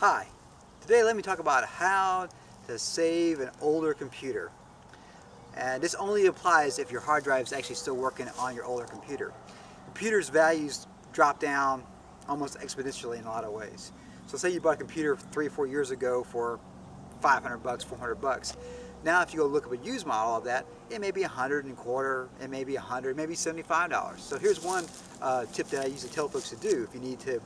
Hi, today let me talk about how to save an older computer. And this only applies if your hard drive is actually still working on your older computer. Computers' values drop down almost exponentially in a lot of ways. So say you bought a computer 3 or 4 years ago for 500 bucks, 400 bucks. Now if you go look up a used model of that, it may be 100 and a quarter, it may be 100, maybe $75. So here's one tip that I usually tell folks to do if you need to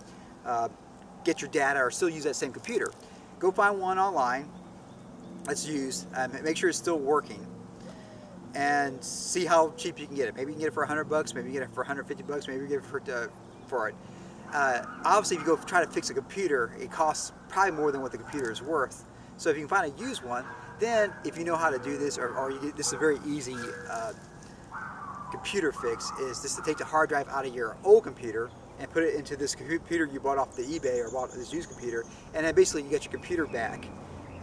get your data or still use that same computer. Go find one online that's used, make sure it's still working, and see how cheap you can get it. Maybe you can get it for 100 bucks, maybe you get it for 150 bucks, maybe you get it for it. Obviously, if you go try to fix a computer, it costs probably more than what the computer is worth. So if you can find a used one, then if you know how to do this, this is a very easy computer fix, is just to take the hard drive out of your old computer and put it into this computer you bought off the eBay or bought this used computer, and then basically you get your computer back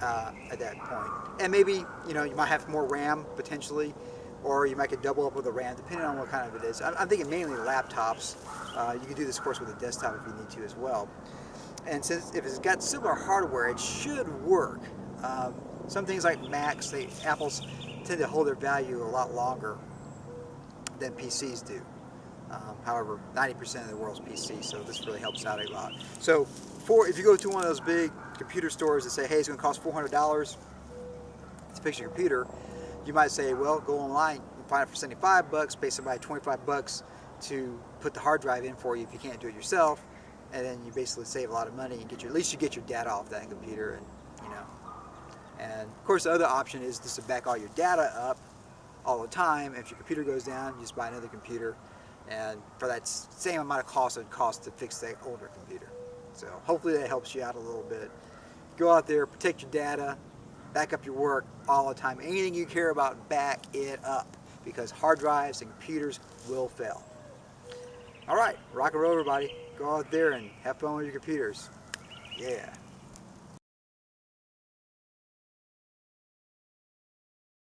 at that point. And maybe you might have more RAM potentially, or you might get double up with the RAM depending on what kind of it is. I'm thinking mainly laptops. You can do this, of course, with a desktop if you need to as well. And since if it's got similar hardware, it should work. Some things like Macs, Apples tend to hold their value a lot longer than PCs do. However, 90% of the world's PC, so this really helps out a lot. So if you go to one of those big computer stores that say, hey, it's going to cost $400 to fix your computer, you might say, well, go online, you can find it for 75 bucks, pay somebody 25 bucks to put the hard drive in for you if you can't do it yourself, and then you basically save a lot of money and at least you get your data off that computer. And of course, the other option is just to back all your data up all the time. If your computer goes down, you just buy another computer, and for that same amount of cost it costs to fix that older computer. So hopefully that helps you out a little bit. Go out there, protect your data, back up your work all the time. Anything you care about, back it up, because hard drives and computers will fail. All right, rock and roll, everybody. Go out there and have fun with your computers. Yeah.